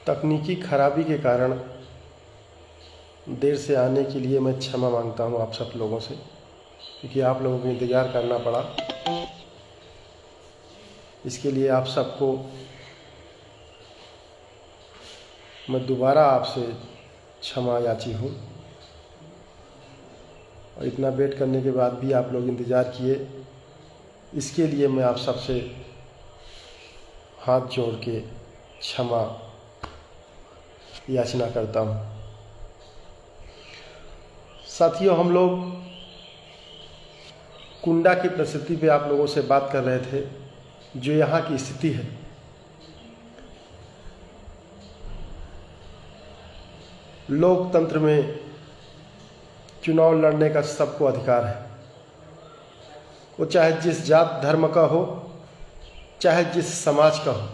तकनीकी खराबी के कारण देर से आने के लिए मैं क्षमा मांगता हूं आप सब लोगों से, क्योंकि आप लोगों को इंतज़ार करना पड़ा। इसके लिए आप सबको मैं दोबारा आपसे क्षमा याची हूँ। और इतना वेट करने के बाद भी आप लोग इंतज़ार किए, इसके लिए मैं आप सबसे हाथ जोड़ के क्षमा याचना करता हूँ। साथियों, हम लोग कुंडा की परिस्थिति पे आप लोगों से बात कर रहे थे, जो यहाँ की स्थिति है। लोकतंत्र में चुनाव लड़ने का सबको अधिकार है, वो चाहे जिस जात धर्म का हो, चाहे जिस समाज का हो।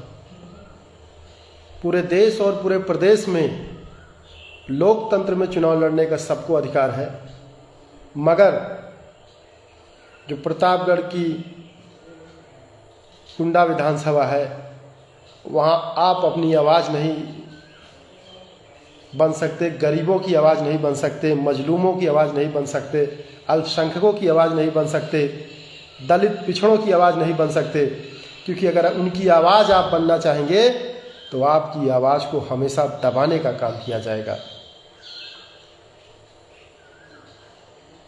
पूरे देश और पूरे प्रदेश में लोकतंत्र में चुनाव लड़ने का सबको अधिकार है। मगर जो प्रतापगढ़ की कुंडा विधानसभा है, वहाँ आप अपनी आवाज़ नहीं बन सकते, गरीबों की आवाज़ नहीं बन सकते, मजलूमों की आवाज़ नहीं बन सकते, अल्पसंख्यकों की आवाज़ नहीं बन सकते, दलित पिछड़ों की आवाज़ नहीं बन सकते। क्योंकि अगर उनकी आवाज़ आप बनना चाहेंगे तो आपकी आवाज़ को हमेशा दबाने का काम किया जाएगा।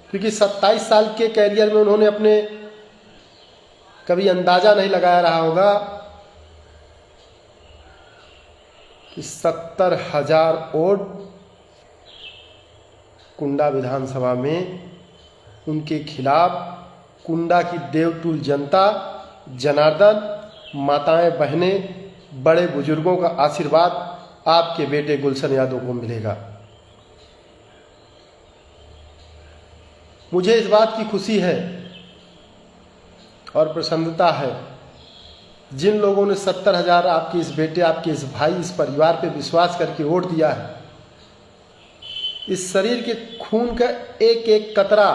क्योंकि 27 साल के कैरियर में उन्होंने अपने कभी अंदाजा नहीं लगाया रहा होगा कि 70,000 वोट कुंडा विधानसभा में उनके खिलाफ कुंडा की देवतुल जनता, जनार्दन, माताएं, बहनें, बड़े बुजुर्गों का आशीर्वाद आपके बेटे गुलशन यादव को मिलेगा। मुझे इस बात की खुशी है और प्रसन्नता है, जिन लोगों ने 70,000 आपके इस बेटे, आपके इस भाई, इस परिवार पे विश्वास करके वोट दिया है। इस शरीर के खून का एक एक कतरा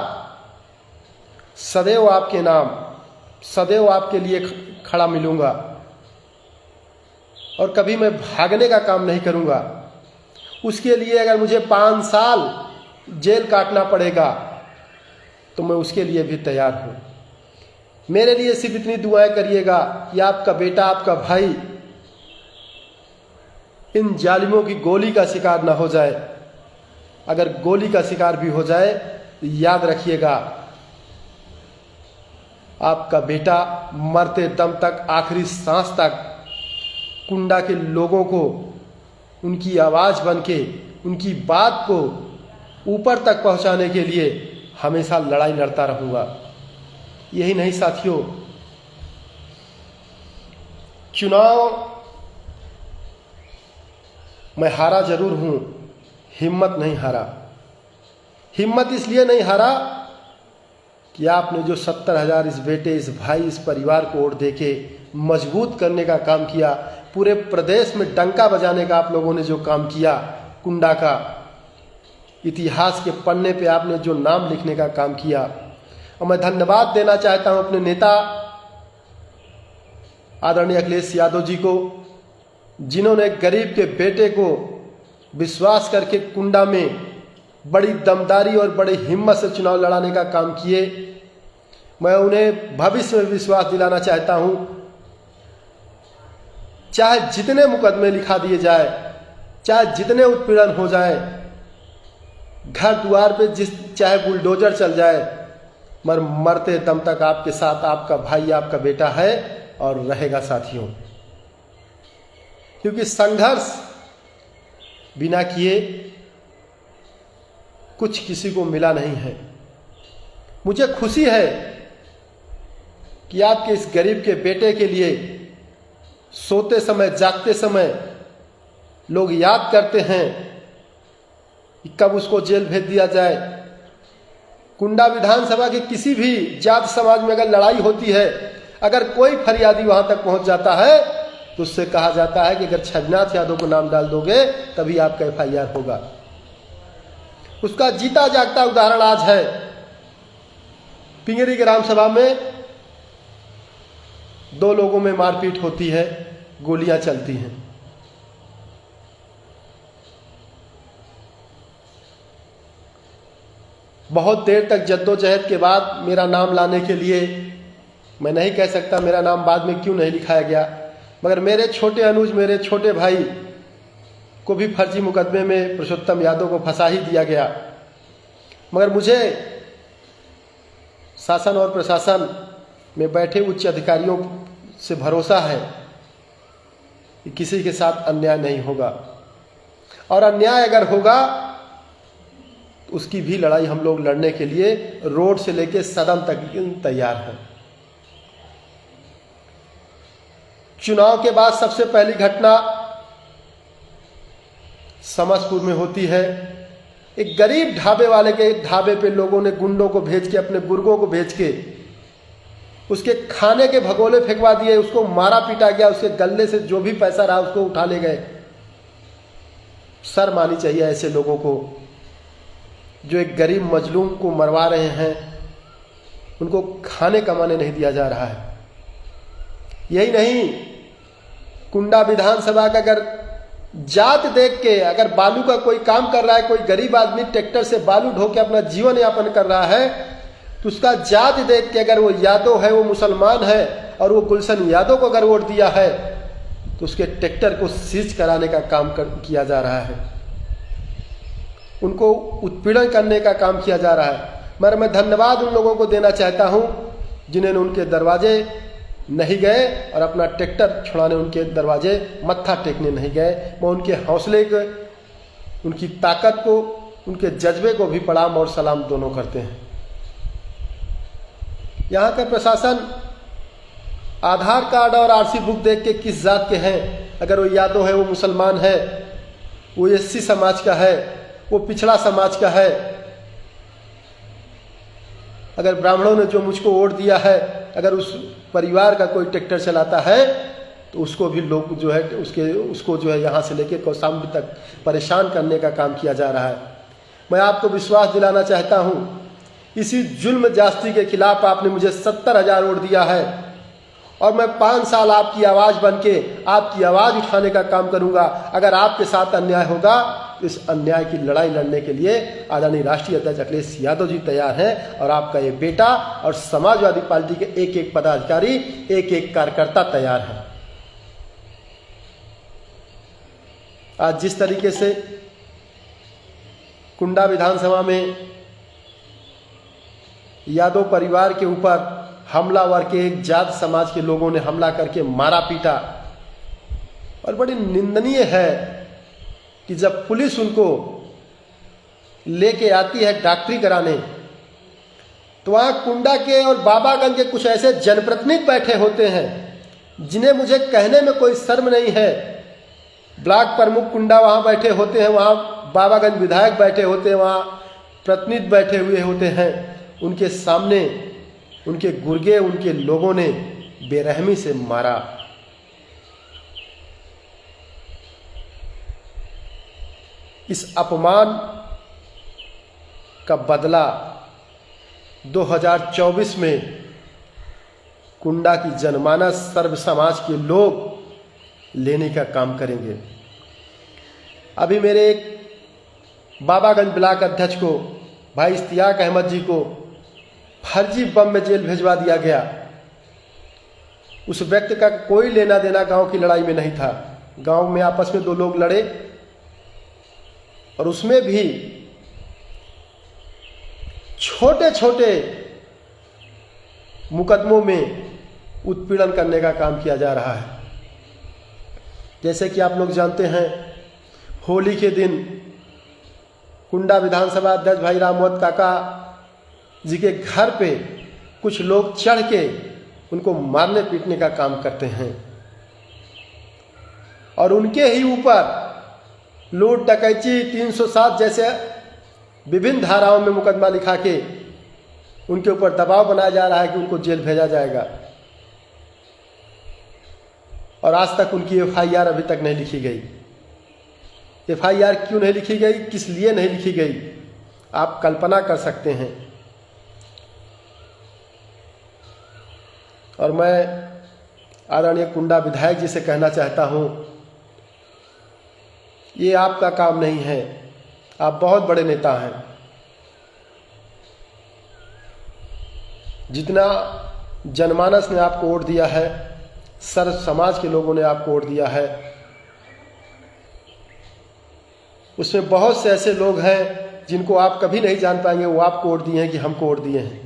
सदैव आपके नाम, सदैव आपके लिए खड़ा मिलूंगा। और कभी मैं भागने का काम नहीं करूंगा। उसके लिए अगर मुझे 5 साल जेल काटना पड़ेगा तो मैं उसके लिए भी तैयार हूं। मेरे लिए सिर्फ इतनी दुआएं करिएगा कि आपका बेटा, आपका भाई इन जालिमों की गोली का शिकार ना हो जाए। अगर गोली का शिकार भी हो जाए तो याद रखिएगा, आपका बेटा मरते दम तक, आखिरी सांस तक कुंडा के लोगों को उनकी आवाज़ बनके, उनकी बात को ऊपर तक पहुंचाने के लिए हमेशा लड़ाई लड़ता रहूंगा। यही नहीं साथियों, चुनाव मैं हारा जरूर हूं, हिम्मत नहीं हारा। हिम्मत इसलिए नहीं हारा कि आपने जो 70,000 इस बेटे, इस भाई, इस परिवार को वोट देके मजबूत करने का काम किया, पूरे प्रदेश में डंका बजाने का आप लोगों ने जो काम किया, कुंडा का इतिहास के पन्ने पे आपने जो नाम लिखने का काम किया। और मैं धन्यवाद देना चाहता हूं अपने नेता आदरणीय अखिलेश यादव जी को, जिन्होंने गरीब के बेटे को विश्वास करके कुंडा में बड़ी दमदारी और बड़ी हिम्मत से चुनाव लड़ाने का काम किए। मैं उन्हें भविष्य में विश्वास दिलाना चाहता हूं, चाहे जितने मुकदमे लिखा दिए जाए, चाहे जितने उत्पीड़न हो जाए, घर द्वार पे चाहे बुलडोजर चल जाए, मगर मरते दम तक आपके साथ आपका भाई, आपका बेटा है और रहेगा साथियों। क्योंकि संघर्ष बिना किए कुछ किसी को मिला नहीं है। मुझे खुशी है कि आपके इस गरीब के बेटे के लिए सोते समय, जागते समय लोग याद करते हैं कि कब उसको जेल भेज दिया जाए, कुंडा विधानसभा के किसी भी जात समाज में अगर लड़ाई होती है, अगर कोई फरियादी वहां तक पहुंच जाता है तो उससे कहा जाता है कि अगर छविनाथ यादव को नाम डाल दोगे तभी आपका FIR होगा। उसका जीता जागता उदाहरण आज है। पिंगरी ग्राम सभा में 2 लोगों में मारपीट होती है, गोलियां चलती हैं। बहुत देर तक जद्दोजहद के बाद मेरा नाम लाने के लिए, मैं नहीं कह सकता मेरा नाम बाद में क्यों नहीं लिखाया गया, मगर मेरे छोटे अनुज, मेरे छोटे भाई को भी फर्जी मुकदमे में पुरुषोत्तम यादव को फंसा ही दिया गया। मगर मुझे शासन और प्रशासन में बैठे उच्च अधिकारियों से भरोसा है कि किसी के साथ अन्याय नहीं होगा, और अन्याय अगर होगा तो उसकी भी लड़ाई हम लोग लड़ने के लिए रोड से लेकर सदन तक तैयार हैं। चुनाव के बाद सबसे पहली घटना समसपुर में होती है। एक गरीब ढाबे वाले के ढाबे पे लोगों ने गुंडों को भेज के, अपने गुर्गों को भेज के उसके खाने के भगोले फेंकवा दिए, उसको मारा पीटा गया, उसके गले से जो भी पैसा रहा उसको उठा ले गए। शर्म आनी चाहिए ऐसे लोगों को जो एक गरीब मजलूम को मरवा रहे हैं, उनको खाने कमाने नहीं दिया जा रहा है। यही नहीं, कुंडा विधानसभा का अगर जात देख के, अगर बालू का कोई काम कर रहा है, कोई गरीब आदमी ट्रैक्टर से बालू ढो के अपना जीवन यापन कर रहा है, तो उसका जात देख के अगर वो यादव है, वो मुसलमान है और वो गुलशन यादव को अगर वोट दिया है तो उसके ट्रैक्टर को सीज कराने का काम किया जा रहा है, उनको उत्पीड़न करने का काम किया जा रहा है। मगर मैं धन्यवाद उन लोगों को देना चाहता हूं जिन्होंने उनके दरवाजे नहीं गए और अपना ट्रैक्टर छुड़ाने उनके दरवाजे मत्था टेकने नहीं गए। मैं उनके हौसले को, उनकी ताकत को, उनके जज्बे को भी प्रणाम और सलाम दोनों करते हैं। यहाँ का प्रशासन आधार कार्ड और RC बुक देख के किस जात के हैं, अगर वो यादव है, वो मुसलमान है, वो SC समाज का है, वो पिछड़ा समाज का है, अगर ब्राह्मणों ने जो मुझको वोट दिया है, अगर उस परिवार का कोई ट्रैक्टर चलाता है तो उसको भी लोग जो है उसको जो है यहाँ से लेके कौशाम्बी तक परेशान करने का काम किया जा रहा है। मैं आपको विश्वास दिलाना चाहता हूँ, इसी जुल्म जास्ती के खिलाफ आपने मुझे 70,000 वोट दिया है और मैं 5 साल आपकी आवाज़ बन के आपकी आवाज़ उठाने का काम करूँगा। अगर आपके साथ अन्याय होगा तो इस अन्याय की लड़ाई लड़ने के लिए आदरणीय राष्ट्रीय अध्यक्ष अखिलेश यादव जी तैयार हैं और आपका ये बेटा और समाजवादी पार्टी के एक एक पदाधिकारी, एक एक कार्यकर्ता तैयार हैं। आज जिस तरीके से कुंडा विधानसभा में यादव परिवार के ऊपर हमलावर के एक जात समाज के लोगों ने हमला करके मारा पीटा, और बड़ी निंदनीय है कि जब पुलिस उनको लेके आती है डॉक्टरी कराने तो वहाँ कुंडा के और बाबागंज के कुछ ऐसे जनप्रतिनिधि बैठे होते हैं जिन्हें मुझे कहने में कोई शर्म नहीं है। ब्लॉक प्रमुख कुंडा वहाँ बैठे होते हैं, वहाँ बाबागंज विधायक बैठे होते हैं, वहाँ प्रतिनिधि बैठे हुए होते हैं। उनके सामने उनके गुर्गे, उनके लोगों ने बेरहमी से मारा। इस अपमान का बदला 2024 में कुंडा की जनमानस, सर्व समाज के लोग लेने का काम करेंगे। अभी मेरे एक बाबागंज ब्लॉक अध्यक्ष को, भाई इश्तियाक अहमद जी को फर्जी बम में जेल भिजवा दिया गया। उस व्यक्ति का कोई लेना देना गांव की लड़ाई में नहीं था। गांव में आपस में 2 लोग लड़े और उसमें भी छोटे छोटे मुकदमों में उत्पीड़न करने का काम किया जा रहा है। जैसे कि आप लोग जानते हैं, होली के दिन कुंडा विधानसभा अध्यक्ष भाई रामवत काका जी के घर पे कुछ लोग चढ़ के उनको मारने पीटने का काम करते हैं और उनके ही ऊपर लूट, डकैती, 307 जैसे विभिन्न धाराओं में मुकदमा लिखा के उनके ऊपर दबाव बनाया जा रहा है कि उनको जेल भेजा जाएगा, और आज तक उनकी एफआईआर अभी तक नहीं लिखी गई। एफआईआर क्यों नहीं लिखी गई, किस लिए नहीं लिखी गई, आप कल्पना कर सकते हैं। और मैं आदरणीय कुंडा विधायक जी से कहना चाहता हूं, ये आपका काम नहीं है, आप बहुत बड़े नेता हैं। जितना जनमानस ने आपको वोट दिया है, सर्व समाज के लोगों ने आपको वोट दिया है, उसमें बहुत से ऐसे लोग हैं जिनको आप कभी नहीं जान पाएंगे, वो आपको वोट दिए हैं कि हमको वोट दिए हैं।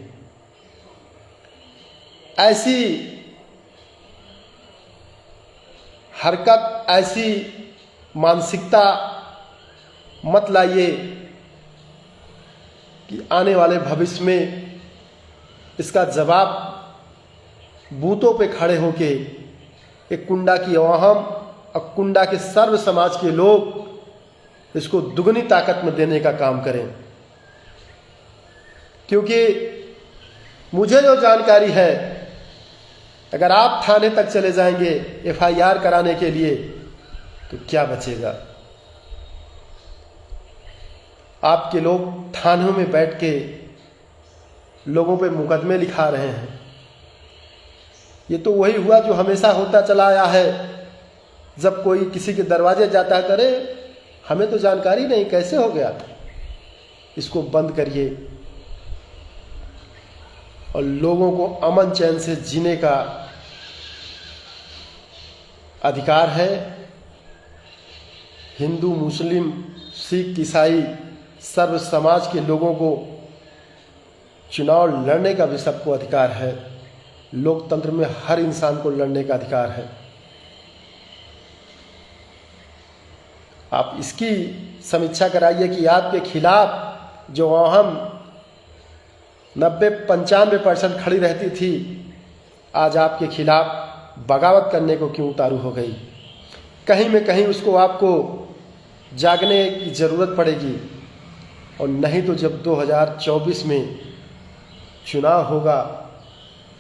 ऐसी हरकत, ऐसी मानसिकता मत लाइए कि आने वाले भविष्य में इसका जवाब बूथों पे खड़े होके एक कुंडा की अवाम और कुंडा के सर्व समाज के लोग इसको दुगनी ताकत में देने का काम करें। क्योंकि मुझे जो जानकारी है, अगर आप थाने तक चले जाएंगे एफआईआर कराने के लिए, तो क्या बचेगा? आपके लोग थानों में बैठ के लोगों पे मुकदमे लिखा रहे हैं। ये तो वही हुआ जो हमेशा होता चला आया है। जब कोई किसी के दरवाजे जाता है, अरे हमें तो जानकारी नहीं, कैसे हो गया? इसको बंद करिए और लोगों को अमन चैन से जीने का अधिकार है। हिंदू, मुस्लिम, सिख, ईसाई सर्व समाज के लोगों को चुनाव लड़ने का भी सबको अधिकार है। लोकतंत्र में हर इंसान को लड़ने का अधिकार है। आप इसकी समीक्षा कराइए कि आपके खिलाफ जो अहम 90-95% खड़ी रहती थी, आज आपके खिलाफ बगावत करने को क्यों उतारू हो गई? कहीं में कहीं उसको आपको जागने की ज़रूरत पड़ेगी। और नहीं तो जब 2024 में चुनाव होगा,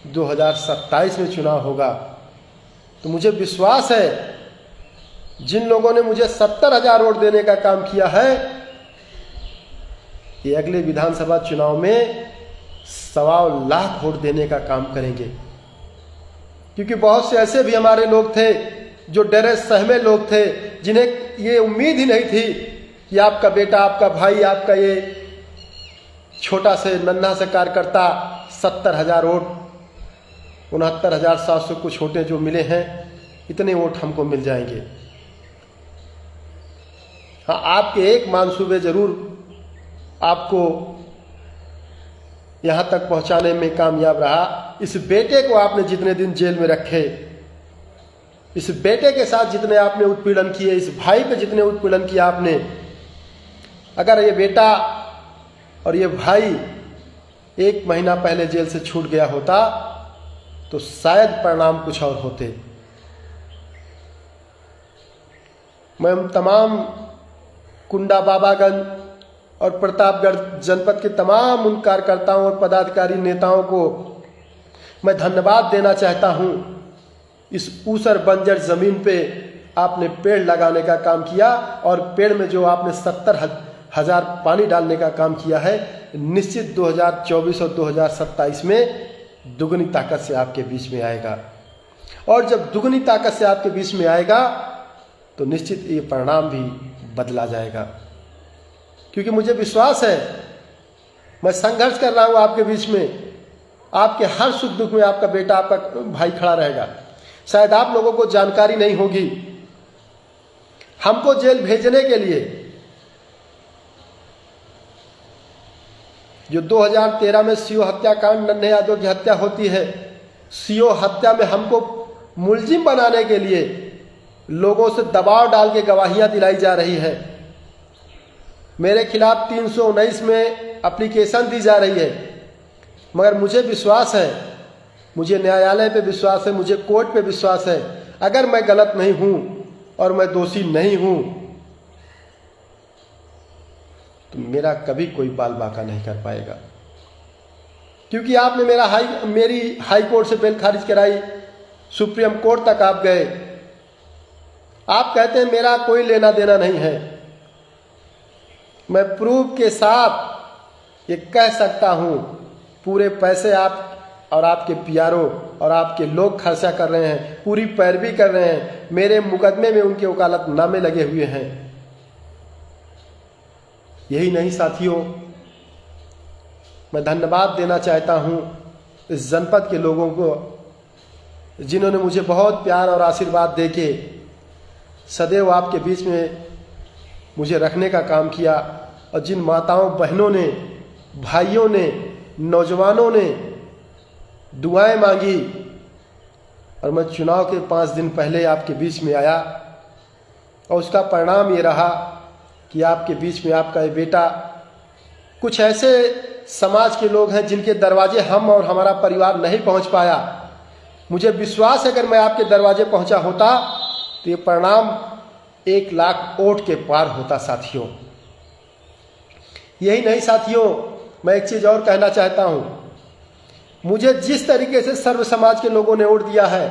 2027 में चुनाव होगा, तो मुझे विश्वास है जिन लोगों ने मुझे 70,000 वोट देने का काम किया है, ये अगले विधानसभा चुनाव में 1.25 लाख वोट देने का काम करेंगे। क्योंकि बहुत से ऐसे भी हमारे लोग थे जो डरे सहमे लोग थे, जिन्हें ये उम्मीद ही नहीं थी कि आपका बेटा, आपका भाई, आपका ये छोटा से नन्हा से कार्यकर्ता 70,000 वोट, 69,700 कुछ वोटें जो मिले हैं, इतने वोट हमको मिल जाएंगे। हाँ, आपके एक मानसूबे जरूर आपको यहां तक पहुंचाने में कामयाब रहा। इस बेटे को आपने जितने दिन जेल में रखे, इस बेटे के साथ जितने आपने उत्पीड़न किए, इस भाई पे जितने उत्पीड़न किया आपने, अगर ये बेटा और ये भाई 1 महीना पहले जेल से छूट गया होता तो शायद परिणाम कुछ और होते। मैं तमाम कुंडा, बाबागंज और प्रतापगढ़ जनपद के तमाम उन कार्यकर्ताओं और पदाधिकारी नेताओं को मैं धन्यवाद देना चाहता हूं। इस ऊसर बंजर जमीन पे आपने पेड़ लगाने का काम किया और पेड़ में जो आपने 70,000 पानी डालने का काम किया है, निश्चित 2024 और 2027 में दुगनी ताकत से आपके बीच में आएगा। और जब दुगनी ताकत से आपके बीच में आएगा तो निश्चित ये परिणाम भी बदला जाएगा। क्योंकि मुझे विश्वास है, मैं संघर्ष कर रहा हूं आपके बीच में, आपके हर सुख दुख में आपका बेटा, आपका भाई खड़ा रहेगा। शायद आप लोगों को जानकारी नहीं होगी, हमको जेल भेजने के लिए जो 2013 में सीओ हत्याकांड, नन्हे यादव की हत्या होती है, सीओ हत्या में हमको मुलजिम बनाने के लिए लोगों से दबाव डाल के गवाहियां दिलाई जा रही है। मेरे खिलाफ 319 में एप्लीकेशन दी जा रही है, मगर मुझे विश्वास है, मुझे न्यायालय पे विश्वास है, मुझे कोर्ट पे विश्वास है, अगर मैं गलत नहीं हूं और मैं दोषी नहीं हूं तो मेरा कभी कोई बाल बांका नहीं कर पाएगा। क्योंकि आपने मेरी हाई कोर्ट से बेल खारिज कराई, सुप्रीम कोर्ट तक आप गए। आप कहते हैं मेरा कोई लेना देना नहीं है। मैं प्रूफ के साथ ये कह सकता हूं, पूरे पैसे आप और आपके पीआरओ और आपके लोग खर्चा कर रहे हैं, पूरी पैरवी कर रहे हैं। मेरे मुकदमे में उनके वकालतनामे लगे हुए हैं। यही नहीं साथियों, मैं धन्यवाद देना चाहता हूं इस जनपद के लोगों को, जिन्होंने मुझे बहुत प्यार और आशीर्वाद देके सदैव आपके बीच में मुझे रखने का काम किया, और जिन माताओं बहनों ने, भाइयों ने, नौजवानों ने दुआएं मांगी, और मैं चुनाव के 5 दिन पहले आपके बीच में आया, और उसका परिणाम ये रहा कि आपके बीच में आपका ये बेटा, कुछ ऐसे समाज के लोग हैं जिनके दरवाजे हम और हमारा परिवार नहीं पहुंच पाया। मुझे विश्वास है अगर मैं आपके दरवाजे पहुंचा होता तो ये परिणाम 1 लाख वोट के पार होता साथियों। यही नहीं साथियों, मैं एक चीज और कहना चाहता हूं। मुझे जिस तरीके से सर्व समाज के लोगों ने वोट दिया है,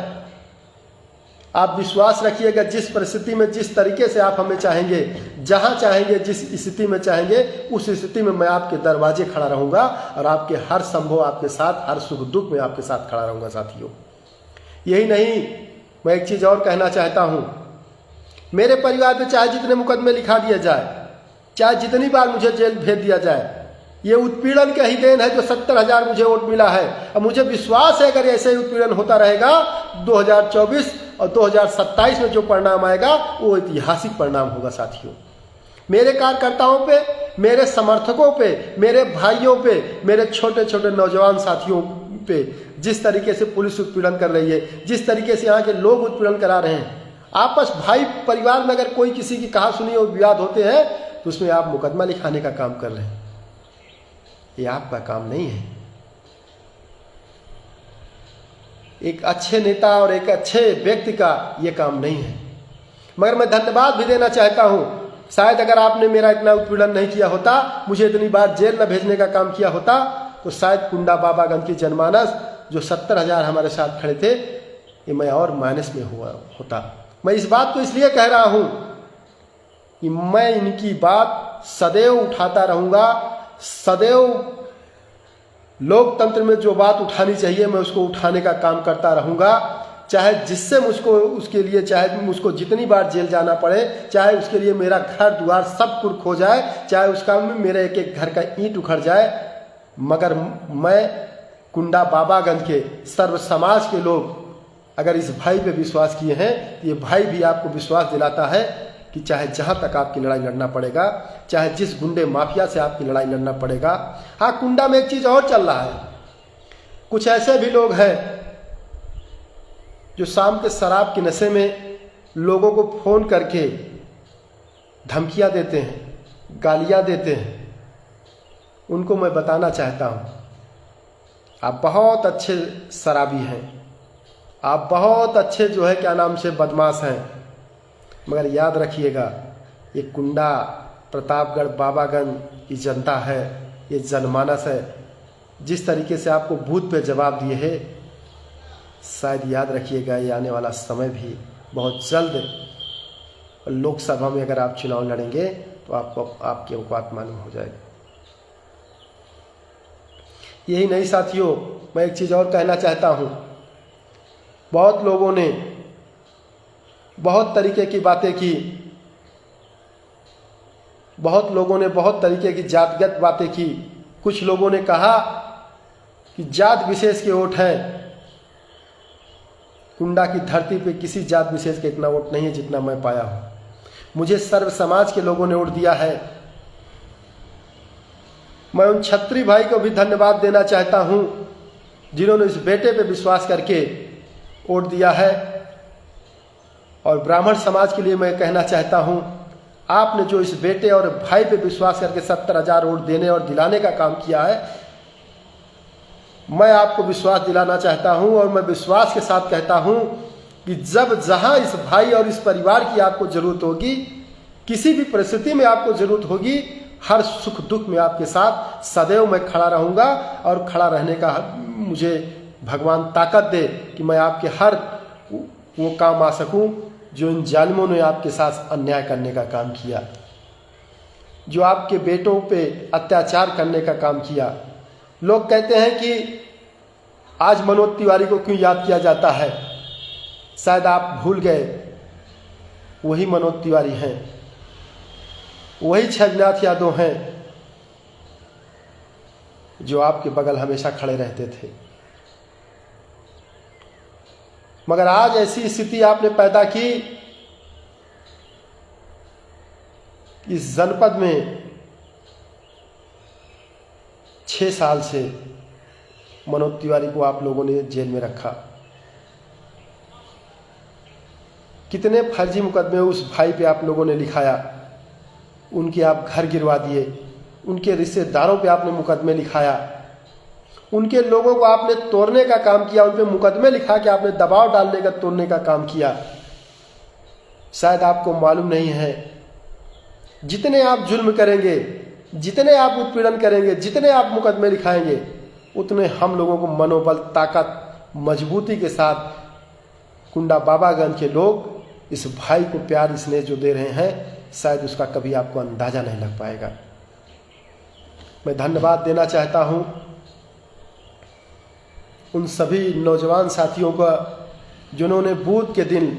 आप विश्वास रखिएगा, जिस परिस्थिति में, जिस तरीके से आप हमें चाहेंगे, जहां चाहेंगे, जिस स्थिति में चाहेंगे, उस स्थिति में मैं आपके दरवाजे खड़ा रहूंगा, और आपके हर संभव आपके साथ, हर सुख दुख में आपके साथ खड़ा रहूंगा साथियों। यही नहीं, मैं एक चीज और कहना चाहता हूं। मेरे परिवार में चाहे जितने मुकदमे लिखा दिया जाए, चाहे जितनी बार मुझे जेल भेज दिया जाए, ये उत्पीड़न का ही देन है जो 70,000 मुझे वोट मिला है। अब मुझे विश्वास है अगर ऐसे ही उत्पीड़न होता रहेगा, 2024 और 2027 में जो परिणाम आएगा वो ऐतिहासिक परिणाम होगा साथियों। मेरे कार्यकर्ताओं पे, मेरे समर्थकों पे, मेरे भाइयों पे, मेरे छोटे छोटे नौजवान साथियों पे जिस तरीके से पुलिस उत्पीड़न कर रही है, जिस तरीके से यहाँ के लोग उत्पीड़न करा रहे हैं, आपस भाई परिवार में अगर कोई किसी की कहा सुनी और विवाद होते हैं तो उसमें आप मुकदमा लिखाने का काम कर रहे हैं। ये आपका काम नहीं है। एक अच्छे नेता और एक अच्छे व्यक्ति का ये काम नहीं है। मगर मैं धन्यवाद भी देना चाहता हूं, शायद अगर आपने मेरा इतना उत्पीड़न नहीं किया होता, मुझे इतनी बार जेल न भेजने का काम किया होता, तो शायद कुंडा बाबागंज की जनमानस जो 70,000 हमारे साथ खड़े थे, ये मैं और माइनस में हुआ होता। मैं इस बात को इसलिए कह रहा हूं कि मैं इनकी बात सदैव उठाता रहूंगा, सदैव लोकतंत्र में जो बात उठानी चाहिए मैं उसको उठाने का काम करता रहूंगा, चाहे जिससे मुझको उसके लिए, चाहे मुझको जितनी बार जेल जाना पड़े, चाहे उसके लिए मेरा घर द्वार सब कुछ खो जाए, चाहे उसका मेरे एक एक घर का ईंट उखड़ जाए, मगर मैं कुंडा बाबागंज के सर्व समाज के लोग अगर इस भाई पे विश्वास किए हैं, ये भाई भी आपको विश्वास दिलाता है कि चाहे जहां तक आपकी लड़ाई लड़ना पड़ेगा, चाहे जिस गुंडे माफिया से आपकी लड़ाई लड़ना पड़ेगा। हाँ, कुंडा में एक चीज और चल रहा है, कुछ ऐसे भी लोग हैं जो शाम के शराब के नशे में लोगों को फोन करके धमकियां देते हैं, गालियां देते हैं। उनको मैं बताना चाहता हूं, आप बहुत अच्छे शराबी हैं, आप बहुत अच्छे जो है क्या नाम से बदमाश हैं, मगर याद रखिएगा ये कुंडा, प्रतापगढ़, बाबागंज, ये जनता है, ये जनमानस है। जिस तरीके से आपको बूथ पे जवाब दिए है, शायद याद रखिएगा ये आने वाला समय भी बहुत जल्द लोकसभा में अगर आप चुनाव लड़ेंगे तो आपको आपकी औकात मालूम हो जाएगी। यही नहीं साथियों, मैं एक चीज़ और कहना चाहता हूँ। बहुत लोगों ने बहुत तरीके की बातें की, बहुत लोगों ने बहुत तरीके की जातिगत बातें की। कुछ लोगों ने कहा कि जात विशेष के वोट हैं। कुंडा की धरती पे किसी जात विशेष के इतना वोट नहीं है जितना मैं पाया हूं। मुझे सर्व समाज के लोगों ने वोट दिया है। मैं उन छत्री भाई को भी धन्यवाद देना चाहता हूं जिन्होंने इस बेटे पे विश्वास करके वोट दिया है। और ब्राह्मण समाज के लिए मैं कहना चाहता हूं, आपने जो इस बेटे और भाई पे विश्वास करके 70,000 वोट देने और दिलाने का काम किया है, मैं आपको विश्वास दिलाना चाहता हूं। और मैं विश्वास के साथ कहता हूं कि जब जहां इस भाई और इस परिवार की आपको जरूरत होगी, किसी भी परिस्थिति में आपको जरूरत होगी, हर सुख दुख में आपके साथ सदैव मैं खड़ा रहूँगा, और खड़ा रहने का मुझे भगवान ताकत दे कि मैं आपके हर वो काम आ सकूं जो इन जालिमों ने आपके साथ अन्याय करने का काम किया, जो आपके बेटों पे अत्याचार करने का काम किया। लोग कहते हैं कि आज मनोज तिवारी को क्यों याद किया जाता है, शायद आप भूल गए, वही मनोज तिवारी हैं, वही छजनाथ यादव हैं जो आपके बगल हमेशा खड़े रहते थे। मगर आज ऐसी स्थिति आपने पैदा की, इस जनपद में 6 साल से मनोज तिवारी को आप लोगों ने जेल में रखा। कितने फर्जी मुकदमे उस भाई पे आप लोगों ने लिखाया, उनके आप घर गिरवा दिए, उनके रिश्तेदारों पे आपने मुकदमे लिखाया, उनके लोगों को आपने तोड़ने का काम किया, उन पे मुकदमे लिखा के आपने दबाव डालने का, तोड़ने का काम किया। शायद आपको मालूम नहीं है, जितने आप जुल्म करेंगे, जितने आप उत्पीड़न करेंगे, जितने आप मुकदमे लिखाएंगे, उतने हम लोगों को मनोबल, ताकत, मजबूती के साथ कुंडा बाबागंज के लोग इस भाई को प्यार, स्नेह जो दे रहे हैं, शायद उसका कभी आपको अंदाजा नहीं लग पाएगा। मैं धन्यवाद देना चाहता हूं उन सभी नौजवान साथियों का जिन्होंने बूथ के दिन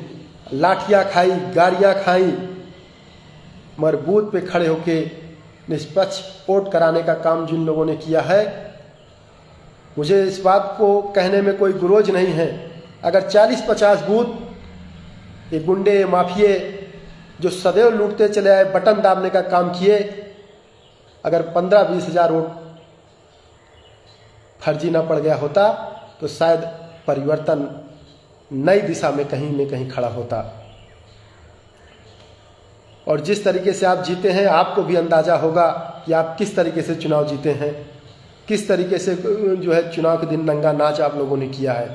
लाठियां खाई, गाड़ियां खाई, मगर बूथ पे खड़े होके निष्पक्ष वोट कराने का काम जिन लोगों ने किया है, मुझे इस बात को कहने में कोई गुरोज नहीं है। अगर 40-50 बूथ ये गुंडे, माफिए जो सदैव लूटते चले आए, बटन दाबने का काम किए, अगर 15-20 हज़ार वोट फर्जी ना पड़ गया होता तो शायद परिवर्तन नई दिशा में कहीं न कहीं खड़ा होता। और जिस तरीके से आप जीते हैं, आपको भी अंदाजा होगा कि आप किस तरीके से चुनाव जीते हैं, किस तरीके से जो है चुनाव के दिन नंगा नाच आप लोगों ने किया है।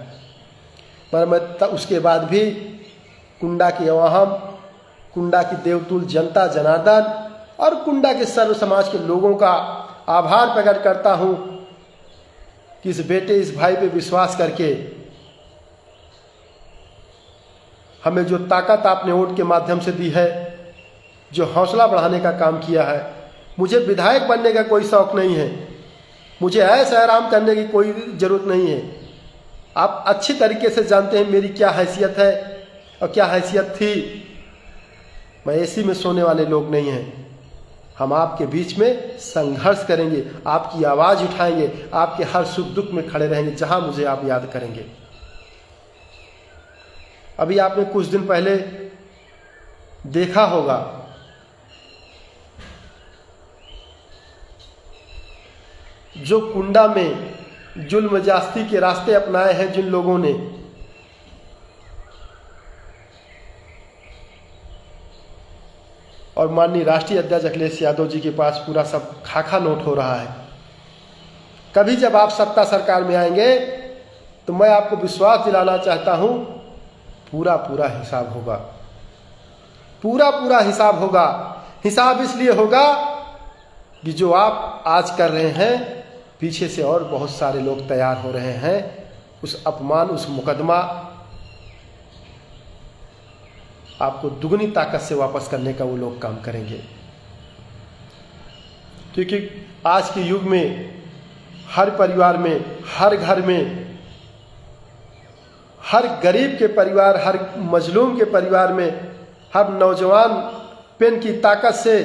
पर मैं उसके बाद भी कुंडा की अवाम, कुंडा की देवतुल जनता जनार्दन और कुंडा के सर्व समाज के लोगों का आभार प्रकट करता हूं कि इस बेटे, इस भाई पे विश्वास करके हमें जो ताकत आपने वोट के माध्यम से दी है, जो हौसला बढ़ाने का काम किया है। मुझे विधायक बनने का कोई शौक नहीं है, मुझे ऐश आराम करने की कोई ज़रूरत नहीं है। आप अच्छी तरीके से जानते हैं मेरी क्या हैसियत है और क्या हैसियत थी। मैं एसी में सोने वाले लोग नहीं हैं। हम आपके बीच में संघर्ष करेंगे, आपकी आवाज़ उठाएंगे, आपके हर सुख दुख में खड़े रहेंगे जहां मुझे आप याद करेंगे। अभी आपने कुछ दिन पहले देखा होगा जो कुंडा में जुल्म जास्ती के रास्ते अपनाए हैं जिन लोगों ने, और माननीय राष्ट्रीय अध्यक्ष अखिलेश यादव जी के पास पूरा सब खाका नोट हो रहा है। कभी जब आप सत्ता सरकार में आएंगे तो मैं आपको विश्वास दिलाना चाहता हूं, पूरा पूरा हिसाब होगा, पूरा पूरा हिसाब होगा। हिसाब इसलिए होगा कि जो आप आज कर रहे हैं, पीछे से और बहुत सारे लोग तैयार हो रहे हैं। उस अपमान, उस मुकदमा आपको दुगनी ताकत से वापस करने का वो लोग काम करेंगे। क्योंकि आज के युग में हर परिवार में, हर घर में, हर गरीब के परिवार, हर मजलूम के परिवार में, हर नौजवान पेन की ताकत से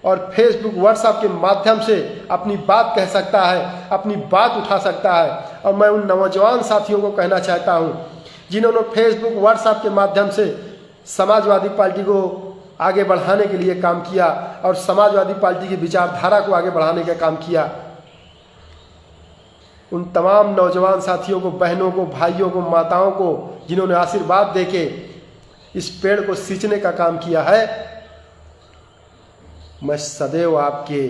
और फेसबुक, व्हाट्सएप के माध्यम से अपनी बात कह सकता है, अपनी बात उठा सकता है। और मैं उन नौजवान साथियों को कहना चाहता हूं जिन्होंने फेसबुक, व्हाट्सएप के माध्यम से समाजवादी पार्टी को आगे बढ़ाने के लिए काम किया और समाजवादी पार्टी की विचारधारा को आगे बढ़ाने का काम किया। उन तमाम नौजवान साथियों को, बहनों को, भाइयों को, माताओं को जिन्होंने आशीर्वाद देके इस पेड़ को सींचने का काम किया है, मैं सदैव आपके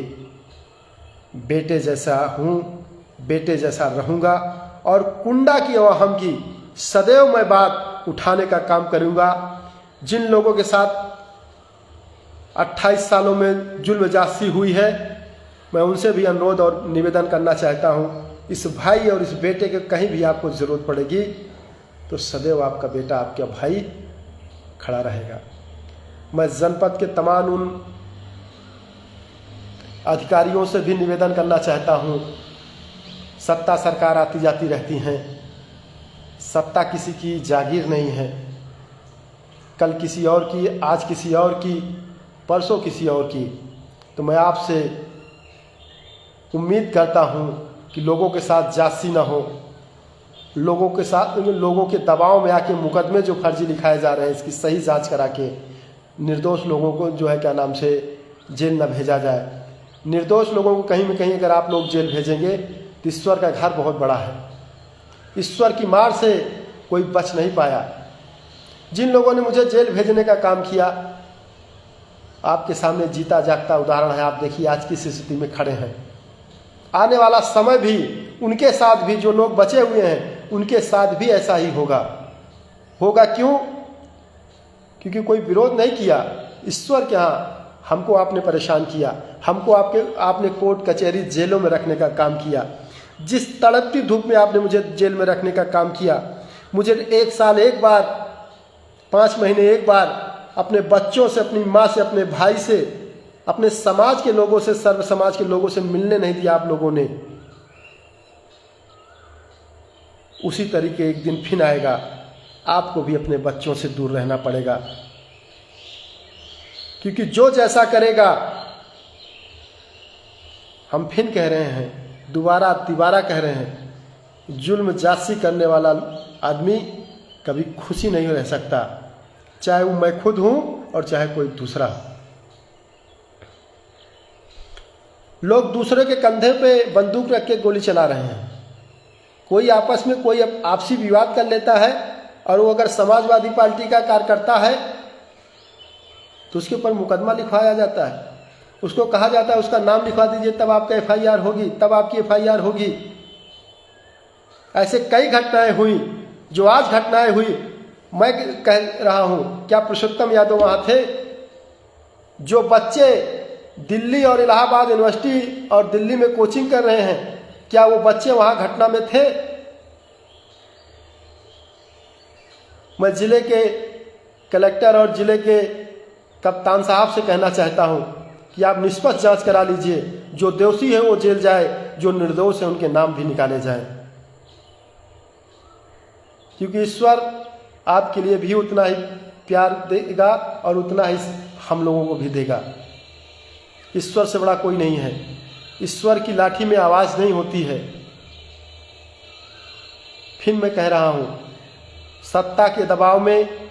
बेटे जैसा हूँ, बेटे जैसा रहूँगा और कुंडा की अवाम की सदैव मैं बात उठाने का काम करूँगा। जिन लोगों के साथ 28 सालों में जुल्म जासी हुई है। मैं उनसे भी अनुरोध और निवेदन करना चाहता हूँ, इस भाई और इस बेटे के कहीं भी आपको ज़रूरत पड़ेगी तो सदैव आपका बेटा, आपका भाई खड़ा रहेगा। मैं जनपद के तमाम उन अधिकारियों से भी निवेदन करना चाहता हूँ, सत्ता सरकार आती जाती रहती हैं, सत्ता किसी की जागीर नहीं है। कल किसी और की, आज किसी और की, परसों किसी और की। तो मैं आपसे उम्मीद करता हूँ कि लोगों के साथ जासी ना हो, लोगों के दबाव में आके मुकदमे जो फर्जी लिखाए जा रहे हैं इसकी सही जांच करा के निर्दोष लोगों को जो है क्या नाम से जेल न भेजा जाए। निर्दोष लोगों को कहीं न कहीं अगर आप लोग जेल भेजेंगे तो ईश्वर का घर बहुत बड़ा है। ईश्वर की मार से कोई बच नहीं पाया। जिन लोगों ने मुझे जेल भेजने का काम किया, आपके सामने जीता जागता उदाहरण है। आप देखिए आज की स्थिति में खड़े हैं। आने वाला समय भी उनके साथ भी, जो लोग बचे हुए हैं उनके साथ भी ऐसा ही होगा। क्यों? क्योंकि कोई विरोध नहीं किया। ईश्वर के यहाँ हमको आपने परेशान किया, हमको आपने कोर्ट कचहरी जेलों में रखने का काम किया। जिस तड़पती धूप में आपने मुझे जेल में रखने का काम किया, मुझे 1 साल एक बार, 5 महीने एक बार अपने बच्चों से, अपनी माँ से, अपने भाई से, अपने समाज के लोगों से, सर्व समाज के लोगों से मिलने नहीं दिया आप लोगों ने। उसी तरीके एक दिन फिर आएगा, आपको भी अपने बच्चों से दूर रहना पड़ेगा। क्योंकि जो जैसा करेगा, हम फिर कह रहे हैं, दोबारा तिबारा कह रहे हैं, जुल्म जासी करने वाला आदमी कभी खुशी नहीं रह सकता, चाहे वो मैं खुद हूं और चाहे कोई दूसरा। लोग दूसरे के कंधे पे बंदूक रख के गोली चला रहे हैं। कोई आपस में कोई आपसी विवाद कर लेता है और वो अगर समाजवादी पार्टी का कार्यकर्ता है तो उसके ऊपर मुकदमा लिखवाया जाता है। उसको कहा जाता है उसका नाम लिखवा दीजिए, तब आपका FIR होगी, तब आपकी FIR होगी। ऐसे कई घटनाएं हुई। जो आज घटनाएं हुई, मैं कह रहा हूं, क्या पुरुषोत्तम यादव वहां थे? जो बच्चे दिल्ली और इलाहाबाद यूनिवर्सिटी और दिल्ली में कोचिंग कर रहे हैं, क्या वो बच्चे वहां घटना में थे? मैं जिले के कलेक्टर और जिले के कप्तान साहब से कहना चाहता हूं कि आप निष्पक्ष जांच करा लीजिए। जो दोषी है वो जेल जाए, जो निर्दोष है उनके नाम भी निकाले जाएं। क्योंकि ईश्वर आपके लिए भी उतना ही प्यार देगा और उतना ही हम लोगों को भी देगा। ईश्वर से बड़ा कोई नहीं है। ईश्वर की लाठी में आवाज़ नहीं होती है। फिर मैं कह रहा हूं, सत्ता के दबाव में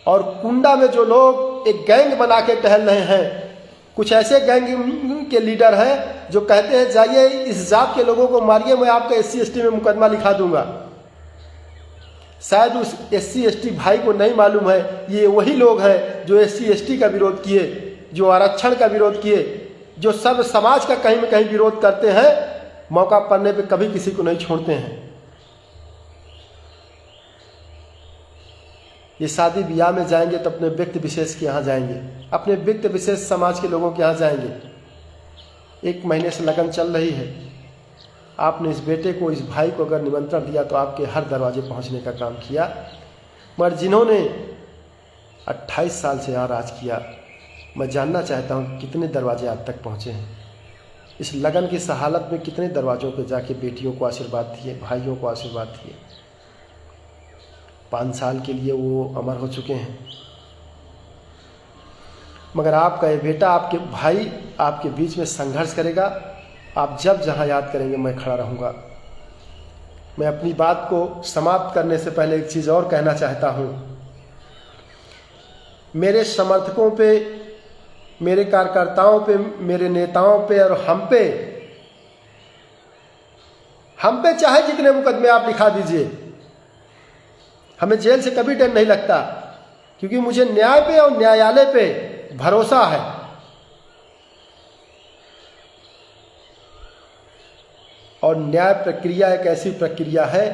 और कुंडा में जो लोग एक गैंग बना के टहल रहे हैं, कुछ ऐसे गैंग के लीडर हैं जो कहते हैं जाइए इस जात के लोगों को मारिए, मैं आपका SC ST में मुकदमा लिखा दूंगा। शायद उस SC ST भाई को नहीं मालूम है ये वही लोग हैं जो SC ST का विरोध किए, जो आरक्षण का विरोध किए, जो सब समाज का कहीं न कहीं विरोध करते हैं, मौका पड़ने पे कभी किसी को नहीं छोड़ते हैं। ये शादी ब्याह में जाएंगे तो अपने व्यक्ति विशेष के यहाँ जाएंगे, अपने व्यक्ति विशेष समाज के लोगों के यहाँ जाएंगे। 1 महीने से लगन चल रही है। आपने इस बेटे को, इस भाई को अगर निमंत्रण दिया तो आपके हर दरवाजे पहुँचने का काम किया। मगर जिन्होंने 28 साल से यहाँ राज किया, मैं जानना चाहता हूँ कितने दरवाजे आज तक पहुँचे हैं। इस लगन की हालत में कितने दरवाज़ों पर जाके बेटियों को आशीर्वाद दिए, भाइयों को आशीर्वाद दिए। 5 साल के लिए वो अमर हो चुके हैं। मगर आपका ये बेटा, आपके भाई आपके बीच में संघर्ष करेगा। आप जब जहां याद करेंगे मैं खड़ा रहूंगा। मैं अपनी बात को समाप्त करने से पहले एक चीज़ और कहना चाहता हूं। मेरे समर्थकों पे, मेरे कार्यकर्ताओं पे, मेरे नेताओं पे और हम पे चाहे जितने मुकदमे आप लिखा दीजिए, हमें जेल से कभी डर नहीं लगता, क्योंकि मुझे न्याय पे और न्यायालय पे भरोसा है। और न्याय प्रक्रिया एक ऐसी प्रक्रिया है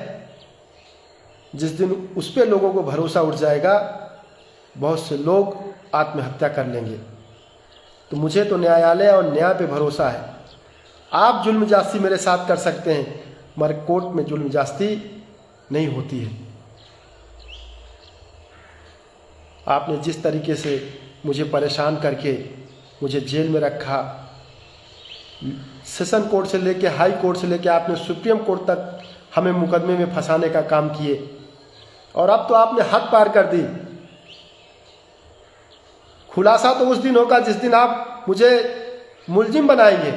जिस दिन उस पे लोगों को भरोसा उठ जाएगा, बहुत से लोग आत्महत्या कर लेंगे। तो मुझे तो न्यायालय और न्याय पे भरोसा है। आप जुल्म जास्ती मेरे साथ कर सकते हैं, मगर कोर्ट में जुल्म जास्ती नहीं होती है। आपने जिस तरीके से मुझे परेशान करके मुझे जेल में रखा, सेशन कोर्ट से लेके हाई कोर्ट से लेके आपने सुप्रीम कोर्ट तक हमें मुकदमे में फंसाने का काम किए, और अब तो आपने हद पार कर दी। खुलासा तो उस दिन होगा जिस दिन आप मुझे मुलजिम बनाएंगे।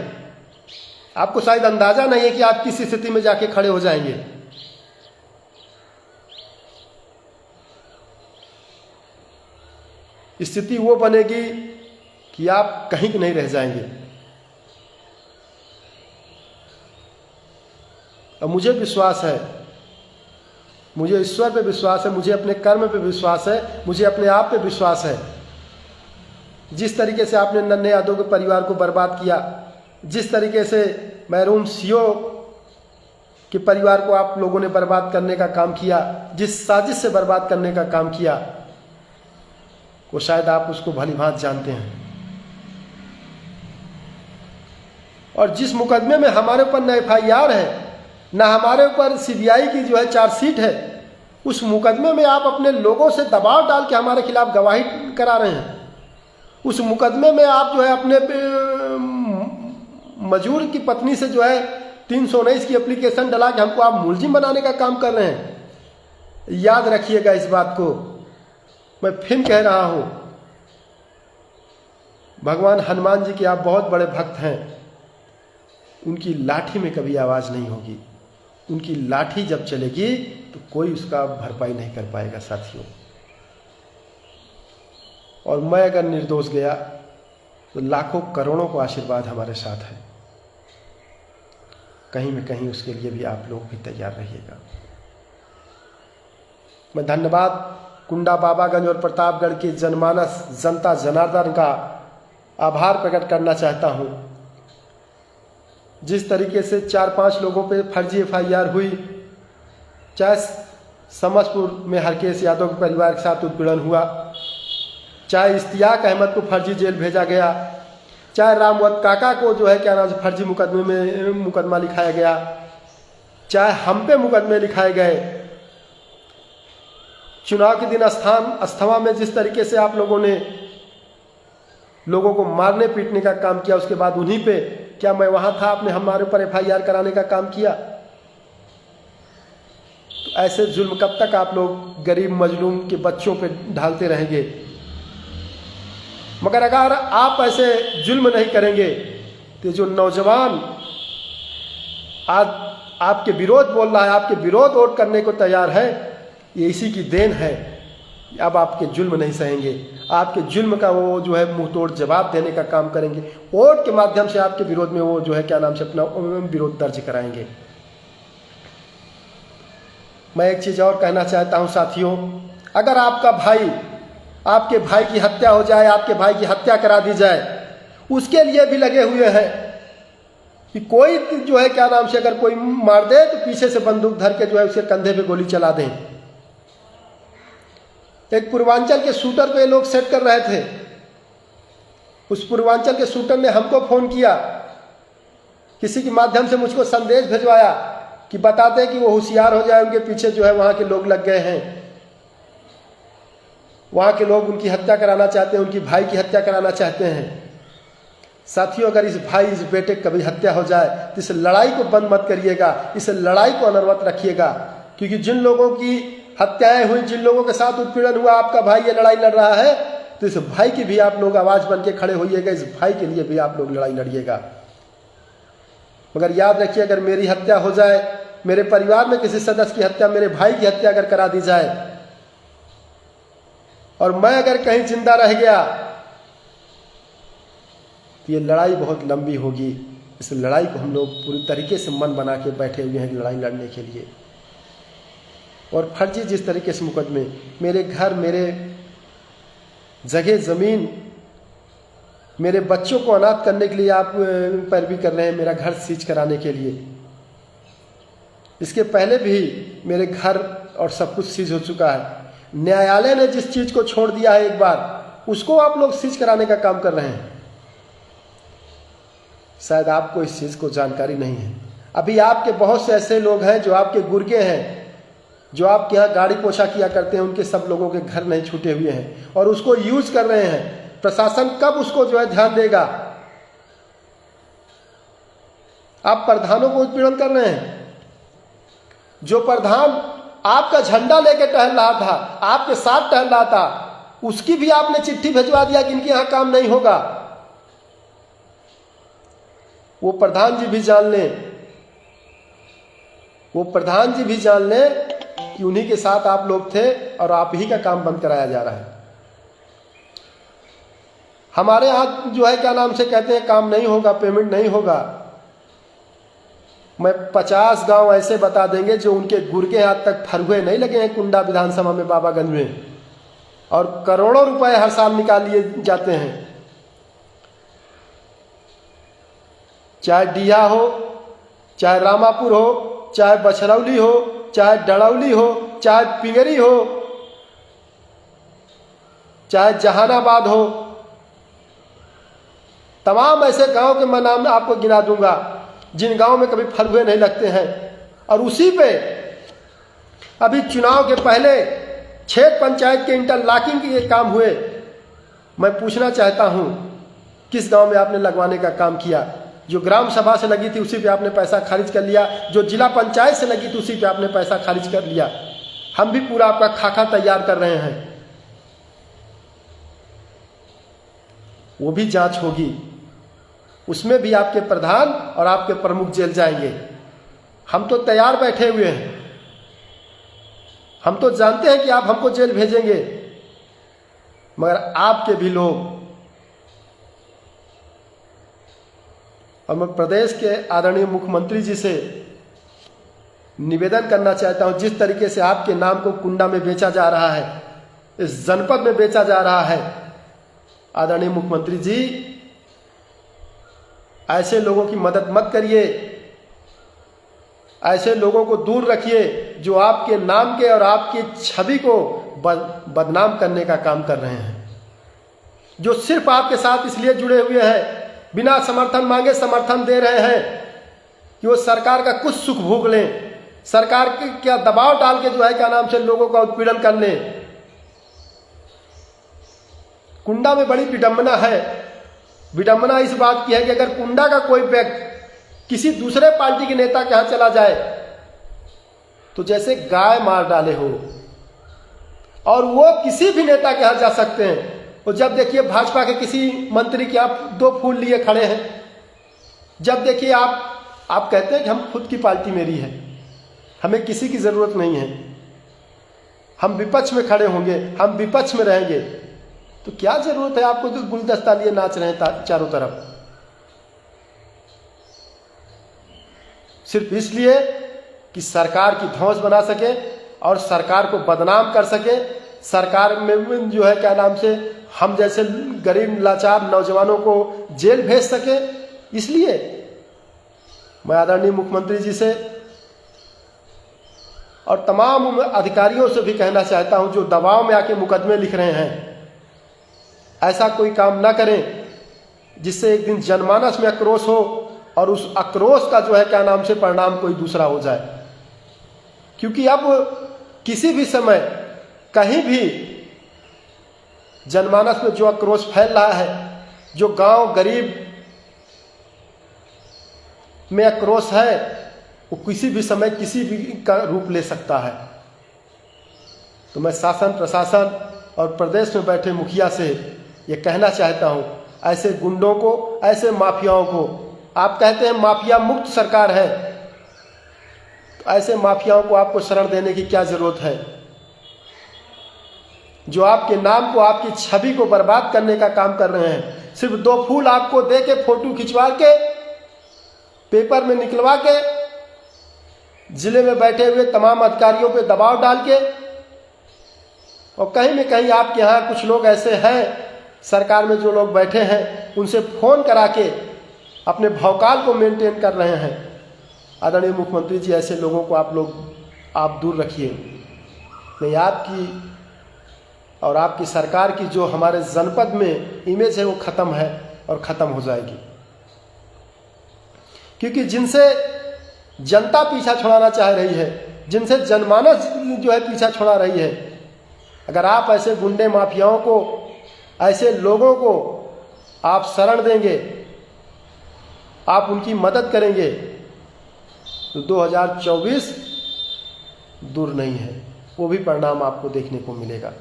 आपको शायद अंदाजा नहीं है कि आप किस स्थिति में जाके खड़े हो जाएंगे। स्थिति वो बनेगी कि आप कहीं नहीं रह जाएंगे। और मुझे विश्वास है, मुझे ईश्वर पे विश्वास है, मुझे अपने कर्म पे विश्वास है, मुझे अपने आप पे विश्वास है। जिस तरीके से आपने नन्हे यादव के परिवार को बर्बाद किया, जिस तरीके से महरूम सीओ के परिवार को आप लोगों ने बर्बाद करने का काम किया, जिस साजिश से बर्बाद करने का काम किया, वो शायद आप उसको भली भांति जानते हैं। और जिस मुकदमे में हमारे ऊपर न FIR है, ना हमारे ऊपर CBI की जो है चार्जशीट है, उस मुकदमे में आप अपने लोगों से दबाव डाल के हमारे खिलाफ गवाही करा रहे हैं। उस मुकदमे में आप जो है अपने मजूर की पत्नी से जो है 319 की एप्लीकेशन डला के हमको आप मुलजिम बनाने का काम कर रहे हैं। याद रखिएगा इस बात को। मैं फिर कह रहा हूं, भगवान हनुमान जी के आप बहुत बड़े भक्त हैं। उनकी लाठी में कभी आवाज नहीं होगी। उनकी लाठी जब चलेगी तो कोई उसका भरपाई नहीं कर पाएगा साथियों। और मैं अगर निर्दोष गया तो लाखों करोड़ों को आशीर्वाद हमारे साथ है। कहीं में कहीं उसके लिए भी आप लोग भी तैयार रहिएगा। मैं धन्यवाद कुंडा बाबागंज और प्रतापगढ़ की जनमानस जनता जनार्दन का आभार प्रकट करना चाहता हूं। जिस तरीके से 4-5 लोगों पे फर्जी FIR हुई, चाहे समस्तपुर में हरकेश यादव के परिवार के साथ उत्पीड़न हुआ, चाहे इश्तियाक अहमद को फर्जी जेल भेजा गया, चाहे रामवत काका को जो है क्या नाम से फर्जी मुकदमे में मुकदमा लिखाया गया, चाहे हम पे मुकदमे लिखाए गए। चुनाव के दिन अस्थमा में जिस तरीके से आप लोगों ने लोगों को मारने पीटने का काम किया, उसके बाद उन्हीं पे, क्या मैं वहां था, आपने हमारे ऊपर FIR कराने का काम किया। तो ऐसे जुल्म कब तक आप लोग गरीब मजलूम के बच्चों पे ढालते रहेंगे। मगर अगर आप ऐसे जुल्म नहीं करेंगे तो जो नौजवान आज आपके विरोध बोल रहा है, आपके विरोध वोट करने को तैयार है, ये इसी की देन है। अब आपके जुल्म नहीं सहेंगे। आपके जुल्म का वो जो है मुंह तोड़ जवाब देने का काम करेंगे। वोट के माध्यम से आपके विरोध में वो जो है क्या नाम से अपना विरोध दर्ज कराएंगे। मैं एक चीज और कहना चाहता हूं साथियों, अगर आपका भाई, आपके भाई की हत्या हो जाए, आपके भाई की हत्या करा दी जाए, उसके लिए भी लगे हुए हैं कि कोई जो है क्या नाम से अगर कोई मार दे तो पीछे से बंदूक धर के जो है उसके कंधे पे गोली चला दें। एक पूर्वांचल के शूटर पे लोग सेट कर रहे थे। उस पूर्वांचल के शूटर ने हमको फोन किया, किसी के माध्यम से मुझको संदेश भिजवाया कि बताते कि वो होशियार हो जाए, उनके पीछे जो है वहां के लोग लग गए हैं, वहां के लोग उनकी हत्या कराना चाहते हैं, उनकी भाई की हत्या कराना चाहते हैं। साथियों, अगर इस भाई इस बेटे की कभी हत्या हो जाए तो इस लड़ाई को बंद मत करिएगा, इस लड़ाई को अनवरत रखिएगा। क्योंकि जिन लोगों की हत्याएं हुई, जिन लोगों के साथ उत्पीड़न हुआ, आपका भाई ये लड़ाई लड़ रहा है, तो इस भाई की भी आप लोग आवाज बन के खड़े होइएगा, इस भाई के लिए भी आप लोग लड़ाई लड़िएगा। मगर याद रखिए, अगर मेरी हत्या हो जाए, मेरे परिवार में किसी सदस्य की हत्या, मेरे भाई की हत्या अगर करा दी जाए और मैं अगर कहीं जिंदा रह गया तो ये लड़ाई बहुत लंबी होगी। इस लड़ाई को हम लोग पूरी तरीके से मन बना के बैठे हुए हैं लड़ाई लड़ने के लिए। और फर्जी जिस तरीके से मुकदमे, मेरे घर, मेरे जगह जमीन, मेरे बच्चों को अनाथ करने के लिए आप पैरवी कर रहे हैं, मेरा घर सीज कराने के लिए। इसके पहले भी मेरे घर और सब कुछ सीज हो चुका है। न्यायालय ने जिस चीज को छोड़ दिया है एक बार, उसको आप लोग सीज कराने का काम कर रहे हैं। शायद आपको इस चीज़ को जानकारी नहीं है। अभी आपके बहुत से ऐसे लोग हैं जो आपके गुर्गे हैं, जो आपके यहाँ गाड़ी पोछा किया करते हैं, उनके सब लोगों के घर नहीं छूटे हुए हैं और उसको यूज कर रहे हैं। प्रशासन कब उसको जो है ध्यान देगा? आप प्रधानों को उत्पीड़न कर रहे हैं। जो प्रधान आपका झंडा लेके टहल रहा था, आपके साथ टहल रहा था, उसकी भी आपने चिट्ठी भिजवा दिया कि इनके यहां काम नहीं होगा। वो प्रधान जी भी जान लें, वो प्रधान जी भी जान लें कि उन्हीं के साथ आप लोग थे और आप ही का काम बंद कराया जा रहा है। हमारे यहां जो है क्या नाम से कहते हैं, काम नहीं होगा, पेमेंट नहीं होगा। मैं 50 गांव ऐसे बता देंगे जो उनके गुर्गे आज तक फरुए नहीं लगे हैं कुंडा विधानसभा में, बाबागंज में, और करोड़ों रुपए हर साल निकाल लिए जाते हैं। चाहे डीहा हो, चाहे रामापुर हो, चाहे बछरौली हो, चाहे डड़ौली हो, चाहे पिंगरी हो, चाहे जहानाबाद हो, तमाम ऐसे गांव के मैं नाम आपको गिना दूंगा जिन गांव में कभी फरुए नहीं लगते हैं। और उसी पे अभी चुनाव के पहले 6 पंचायत के इंटरलॉकिंग के काम हुए। मैं पूछना चाहता हूं, किस गांव में आपने लगवाने का काम किया? जो ग्राम सभा से लगी थी उसी पे आपने पैसा खारिज कर लिया, जो जिला पंचायत से लगी थी उसी पे आपने पैसा खारिज कर लिया। हम भी पूरा आपका खाका तैयार कर रहे हैं, वो भी जांच होगी, उसमें भी आपके प्रधान और आपके प्रमुख जेल जाएंगे। हम तो तैयार बैठे हुए हैं, हम तो जानते हैं कि आप हमको जेल भेजेंगे, मगर आपके भी लोग, और मैं प्रदेश के आदरणीय मुख्यमंत्री जी से निवेदन करना चाहता हूं, जिस तरीके से आपके नाम को कुंडा में बेचा जा रहा है, इस जनपद में बेचा जा रहा है, आदरणीय मुख्यमंत्री जी ऐसे लोगों की मदद मत करिए, ऐसे लोगों को दूर रखिए जो आपके नाम के और आपकी छवि को बदनाम करने का काम कर रहे हैं, जो सिर्फ आपके साथ इसलिए जुड़े हुए हैं, बिना समर्थन मांगे समर्थन दे रहे हैं कि वो सरकार का कुछ सुख भोग लें, सरकार के क्या दबाव डाल के जो है क्या नाम से लोगों का उत्पीड़न कर लें। कुंडा में बड़ी विडंबना है। विडंबना इस बात की है कि अगर कुंडा का कोई व्यक्ति किसी दूसरे पार्टी के नेता के यहां चला जाए तो जैसे गाय मार डाले हो, और वो किसी भी नेता के यहां जा सकते हैं। तो जब देखिए भाजपा के किसी मंत्री के आप 2 फूल लिए खड़े हैं, जब देखिए आप कहते हैं कि हम खुद की पार्टी मेरी है, हमें किसी की जरूरत नहीं है, हम विपक्ष में खड़े होंगे, हम विपक्ष में रहेंगे, तो क्या जरूरत है आपको जो गुलदस्ता लिए नाच रहे हैं चारों तरफ, सिर्फ इसलिए कि सरकार की धौंस बना सके और सरकार को बदनाम कर सके, सरकार में जो है क्या नाम से हम जैसे गरीब लाचार नौजवानों को जेल भेज सके। इसलिए मैं आदरणीय मुख्यमंत्री जी से और तमाम अधिकारियों से भी कहना चाहता हूं जो दबाव में आके मुकदमे लिख रहे हैं, ऐसा कोई काम ना करें जिससे एक दिन जनमानस में आक्रोश हो और उस आक्रोश का जो है क्या नाम से परिणाम कोई दूसरा हो जाए। क्योंकि अब किसी भी समय कहीं भी जनमानस में जो आक्रोश फैल रहा है, जो गांव गरीब में आक्रोश है, वो किसी भी समय किसी भी का रूप ले सकता है। तो मैं शासन प्रशासन और प्रदेश में बैठे मुखिया से ये कहना चाहता हूं, ऐसे गुंडों को, ऐसे माफियाओं को, आप कहते हैं माफिया मुक्त सरकार है, तो ऐसे माफियाओं को आपको शरण देने की क्या जरूरत है, जो आपके नाम को, आपकी छवि को बर्बाद करने का काम कर रहे हैं। सिर्फ 2 फूल आपको दे के, फोटो खिंचवा के, पेपर में निकलवा के, जिले में बैठे हुए तमाम अधिकारियों पे दबाव डाल के, और कहीं न कहीं आपके यहाँ कुछ लोग ऐसे हैं, सरकार में जो लोग बैठे हैं, उनसे फोन करा के अपने भौकाल को मेंटेन कर रहे हैं। आदरणीय मुख्यमंत्री जी, ऐसे लोगों को आप दूर रखिए। मैं आपकी और आपकी सरकार की जो हमारे जनपद में इमेज है वो खत्म है और खत्म हो जाएगी। क्योंकि जिनसे जनता पीछा छुड़ाना चाह रही है, जिनसे जनमानस जो है पीछा छुड़ा रही है, अगर आप ऐसे गुंडे माफियाओं को, ऐसे लोगों को आप शरण देंगे, आप उनकी मदद करेंगे, तो 2024 दूर नहीं है, वो भी परिणाम आपको देखने को मिलेगा।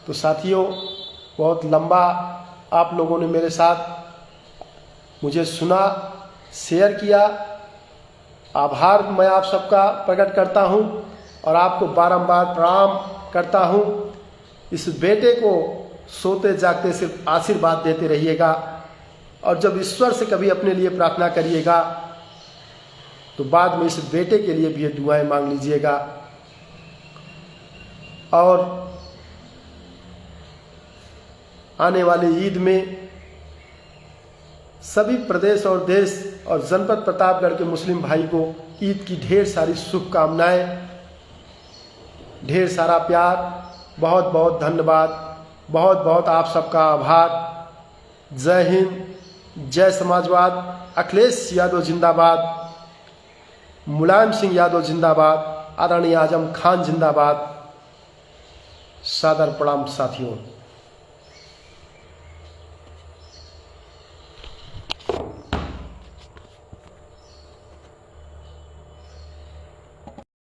तो साथियों, बहुत लंबा आप लोगों ने मेरे साथ मुझे सुना, शेयर किया। आभार मैं आप सबका प्रकट करता हूं और आपको बारंबार प्रणाम करता हूं। इस बेटे को सोते जागते सिर्फ आशीर्वाद देते रहिएगा और जब ईश्वर से कभी अपने लिए प्रार्थना करिएगा तो बाद में इस बेटे के लिए भी ये दुआएं मांग लीजिएगा। और आने वाले ईद में सभी प्रदेश और देश और जनपद प्रतापगढ़ के मुस्लिम भाई को ईद की ढेर सारी शुभकामनाएं, ढेर सारा प्यार। बहुत बहुत धन्यवाद, बहुत बहुत आप सबका आभार। जय हिंद, जय समाजवाद। अखिलेश यादव जिंदाबाद, मुलायम सिंह यादव जिंदाबाद, आदरणीय आजम खान जिंदाबाद। सादर प्रणाम साथियों।